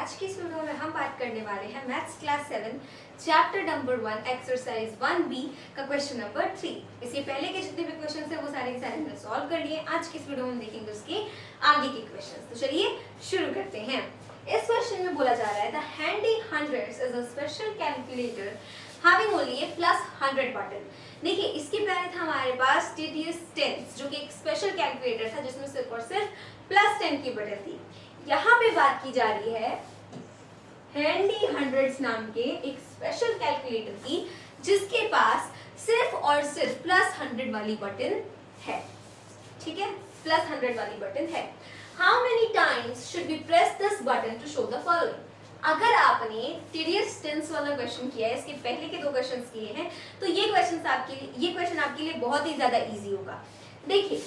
आज की इस वीडियो में हम बात करने वाले हैं maths class 7 chapter number 1 exercise 1B का क्वेश्चन नंबर 3। इसके पहले के जितने भी क्वेश्चंस हैं वो सारे के सारे हमने सॉल्व कर लिए। आज की इस वीडियो में हम देखेंगे उसके आगे के क्वेश्चंस। तो चलिए शुरू करते हैं। इस क्वेश्चन में बोला जा रहा है the handy hundreds is a special calculator having only A +100 button. देखिए इसके पहले था हमारे पास टीडीएस टेंस जो कि एक स्पेशल कैलकुलेटर था जिसमें सिर्फ और सिर्फ +10 की बटन थी। यहाँ पे बात की जा रही है हैंडी हंड्रेड्स नाम के एक स्पेशल कैलकुलेटर की जिसके पास सिर्फ और सिर्फ +100 वाली बटन है। ठीक है, +100 वाली बटन है। How many times should be press this button to show the following. अगर आपने टीडीएस टेंस वाला क्वेश्चन किया है, इसके पहले के दो क्वेश्चंस किए हैं, तो ये क्वेश्चन आपके लिए बहुत ही ज्यादा इजी होगा। देखिए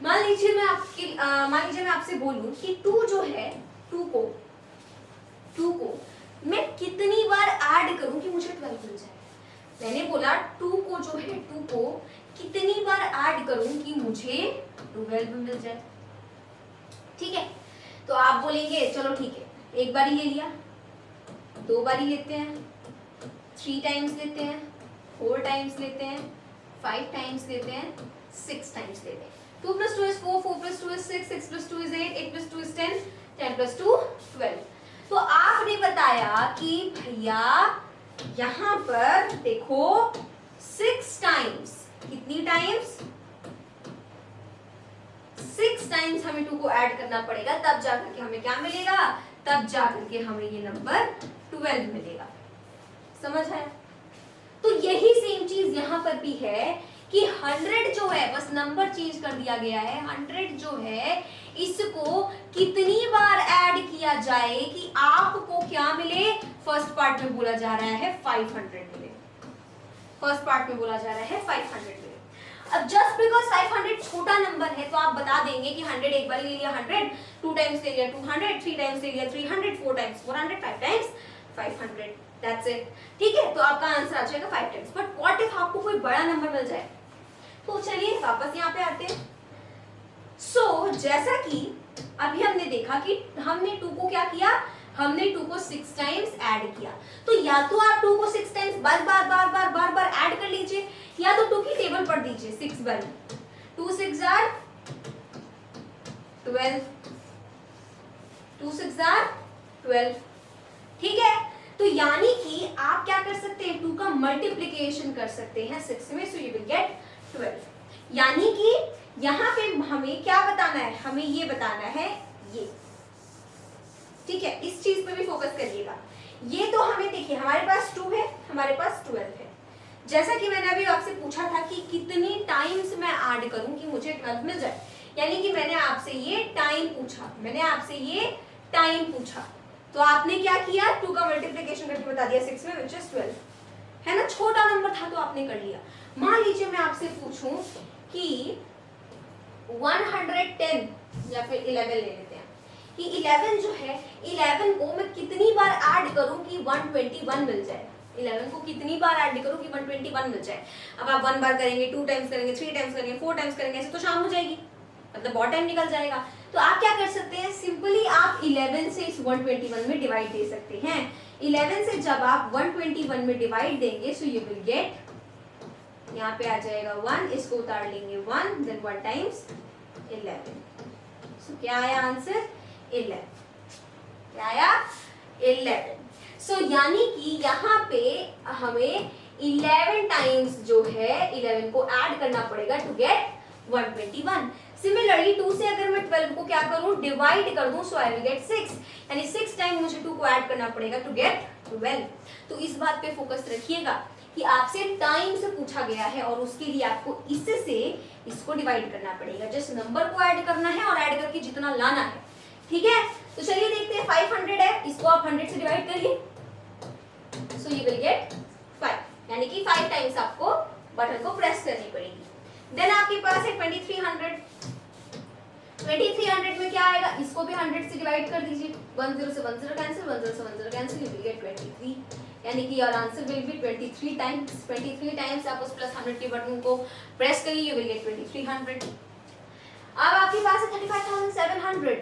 मान लीजिए मैं आपसे बोलूं कि 2 जो है 2 को मैं कितनी बार ऐड करूं कि मुझे 12 मिल जाए। मैंने बोला 2 को जो है 2 को कितनी बार ऐड करूं कि मुझे 12 मिल जाए। ठीक है, तो आप बोलेंगे चलो ठीक है, एक बार ही ले लिया, 2 बार ही लेते हैं, 3 टाइम्स लेते हैं, 4 टाइम्स लेते हैं, 5 टाइम्स लेते हैं, 6 टाइम्स लेते हैं। 2 + 2 is 4, 4 + 2 is 6, 6 + 2 is 8, 8 + 2 is 10, 10 + 2 12। तो आपने बताया कि भैया यहाँ पर देखो 6 टाइम्स, कितनी टाइम्स? 6 टाइम्स हमें 2 को ऐड करना पड़ेगा, तब जाकर के हमें क्या मिलेगा? तब जाकर के हमें ये नंबर 12 मिलेगा। समझ आया? तो यही सेम चीज यहाँ पर भी है कि 100 जो है बस नंबर चेंज कर दिया गया है। 100 जो है इसको कितनी बार ऐड किया जाए कि आपको क्या मिले? फर्स्ट पार्ट में बोला जा रहा है 500 मिले। फर्स्ट पार्ट में बोला जा रहा है 500 मिले। अब जस्ट बिकॉज 500 छोटा नंबर है तो आप बता देंगे कि 100 एक बार ले लिया 100, 2 टाइम्स ले लिया 200, 3 टाइम्स ले लिया 300, 4 टाइम्स 400, 5 टाइम्स 500। That's it. ठीक है, तो आपका आंसर आ जाएगा 5 टाइम्स। बट व्हाट इफ आपको कोई बड़ा नंबर मिल जाए? तो चलिए वापस यहाँ पे आते हैं। सो जैसा कि अभी हमने देखा कि हमने 2 को क्या किया? हमने 2 को 6 टाइम्स ऐड किया। तो या तो आप 2 को 6 टाइम्स बार ऐड कर लीजिए, या तो 2 की टेबल पढ़ दीजिए 6 बार। 2 6 are 12, 2 6 are 12। ठीक है, तो यानी कि आप क्या कर सकते हैं? 2 का मल्टीप्लिकेशन कर सकते हैं 6 में, सो यू विल गेट 12। यानी कि यहाँ पे हमें क्या बताना है? हमें ये बताना है ये। ठीक है, इस चीज पे भी फोकस करिएगा। ये तो हमें देखिए हमारे पास 2 है, हमारे पास 12 है। जैसा कि मैंने अभी आपसे पूछा था कि कितनी टाइम्स मैं ऐड करूं कि मुझे 12 मिल जाए, यानी कि मैंने आपसे ये टाइम पूछा, तो आपने क्या किया? 2 का मल्टीप्लिकेशन करके बता दिया 6 में, विच इज 12। है ना, छोटा नंबर था तो आपने कर लिया। मान लीजिए मैं आपसे पूछूं कि 110 या फिर 11 ले लेते हैं कि 11 जो है 11 को मैं कितनी बार ऐड करूं कि 121 मिल जाए। 11 को कितनी बार ऐड करूं कि 121 मिल जाए। अब आप 1 बार करेंगे, 2 टाइम्स करेंगे, 3 टाइम्स करेंगे, 4 टाइम्स करेंगे, ऐसे तो शाम हो जाएगी, मतलब बहुत टाइम निकल जाएगा। तो आप क्या कर सकते हैं? सिंपली आप 11 से इस 121 में डिवाइड दे सकते हैं। 11 से जब आप 121 में डिवाइड देंगे सो यू विल गेट, यहाँ पे आ जाएगा 1, इसको उतार लेंगे 1, देन 1 टाइम्स 11। सो क्या आया आंसर? 11। क्या आया? 11। सो यानी कि यहाँ पे हमें 11 टाइम्स जो है 11 को ऐड करना पड़ेगा टू गेट 121। सिमिलरली 2 से अगर मैं 12 को क्या करूं? डिवाइड कर दूं, सो आई विल गेट 6, यानी 6 टाइम मुझे 2 को ऐड करना पड़ेगा टू गेट 12। तो इस बात पे फोकस रखिएगा कि आपसे टाइम से पूछा गया है और उसके लिए आपको इससे इसको डिवाइड करना पड़ेगा। जस्ट नंबर को ऐड करना है और ऐड करके जितना लाना है। ठीक है, तो चलिए देखते हैं। 500 है, इसको आप 100 से डिवाइड करिए, सो यू विल गेट 5, यानी कि 5 टाइम्स आपको बटन को प्रेस करनी पड़ेगी। देन आपके पास है 2300। 2300 में क्या आएगा? इसको भी 100 से डिवाइड कर दीजिए। 10 से 10 कैंसिल, 10 से 10 कैंसिल, यू विल गेट 23, यानी कि your answer will B 23 times. 23 times आप उस +100 के बटन को प्रेस करिए, यू विल गेट 2300। अब आपके पास है 35,700,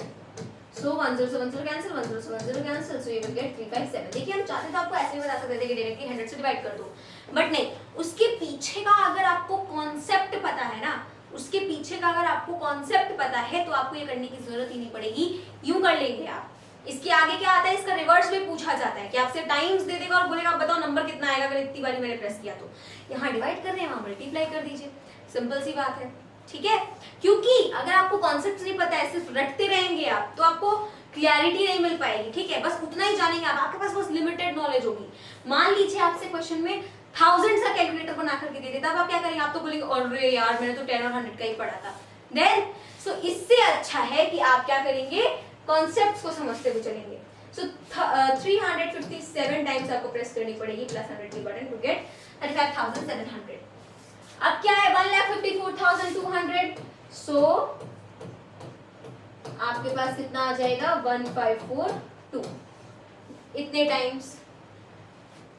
सो 10 से 10 कैंसिल, 10 से 10 cancel, so you will get 357। देखिए हम चाहते तो आपको ऐसे ही बता सकते थे कि डायरेक्टली 100 से डिवाइड कर दो, बट नहीं, उसके पीछे का अगर आपको कॉन्सेप्ट पता है ना, उसके पीछे का अगर आपको कॉन्सेप्ट पता है तो आपको ये करने की जरूरत ही नहीं पड़ेगी, यूं कर लेंगे आप। इसके आगे क्या आता है, इसका रिवर्स में पूछा जाता है कि आपसे टाइम्स दे देगा और बोलेगा बताओ नंबर कितना आएगा अगर इतनी बारी मैंने प्रेस किया तो। यहाँ डिवाइड कर रहे हैं, वहां मल्टीप्लाई कर दीजिए, सिंपल सी बात है, ठीक है। क्योंकि अगर आपको कॉन्सेप्ट नहीं पता है, सिर्फ रटते रहेंगे आप, तो आपको क्लैरिटी नहीं मिल पाएगी, ठीक है। बस उतना ही जानेंगे आप, आपके पास बस लिमिटेड नॉलेज होगी। मान लीजिए आपसे क्वेश्चन में 1000 का कैलकुलेटर बना करके दे देता, अब आप क्या करेंगे, आप तो बोलेंगे अरे यार मैंने तो 10 और 100 का ही पढ़ा था। देन सो इससे अच्छा है कि आप क्या करेंगे, कॉन्सेप्ट्स को समझते हुए चलेंगे। सो 357 टाइम्स आपको प्रेस करनी पड़ेगी प्लस 100 की बटन टू गेट 35,700। अब क्या है 1,54,200, सो आपके पास कितना आ जाएगा 1542 इतने टाइम्स।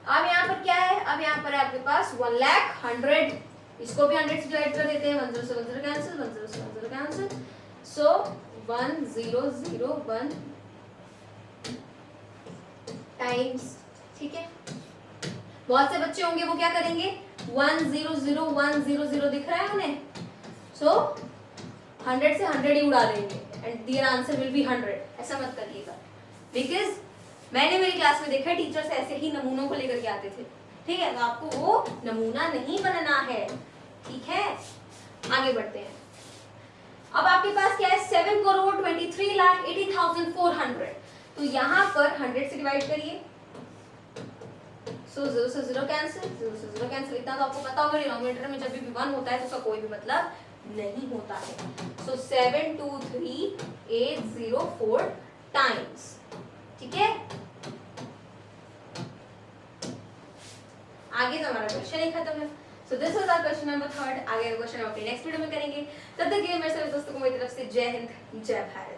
अब यहाँ पर क्या है, अब यहाँ पर है आपके पास 1,00,100, इसको भी 100 से डिवाइड कर देते हैं, 10 से 10 कैंसिल, 10 से 10 कैंसिल, सो 1001 टाइम्स, ठीक है। बहुत से बच्चे होंगे वो क्या करेंगे 100,100 दिख रहा है उन्हें, सो 100 से 100 ही उड़ा देंगे and their answer will be 100। ऐसा मत करिएगा, बिकॉज मैंने मेरी क्लास में देखा है टीचर्स ऐसे ही नमूनों को लेकर के आते थे, ठीक है। तो आपको वो नमूना नहीं बनना है, ठीक है। आगे बढ़ते हैं। अब आपके पास क्या है 7,23,80,400, तो यहाँ पर 100 से डिवाइड करिए, सो 0 से 0 कैंसिल, 0 से 0 कैंसिल। इतना तो आपको पता होगा डिनोमिनेटर में जब भी 1 होता है तो उसका कोई भी मतलब नहीं होता है। सो 723,804 टाइम्स, ठीक है। आगे तो हमारा क्वेश्चन ही खत्म है। So this was our question number 3। आगे क्वेश्चन अपने नेक्स्ट वीडियो में करेंगे, तब तक के लिए मेरे सभी दोस्तों को मेरी तरफ से जय हिंद, जय भारत।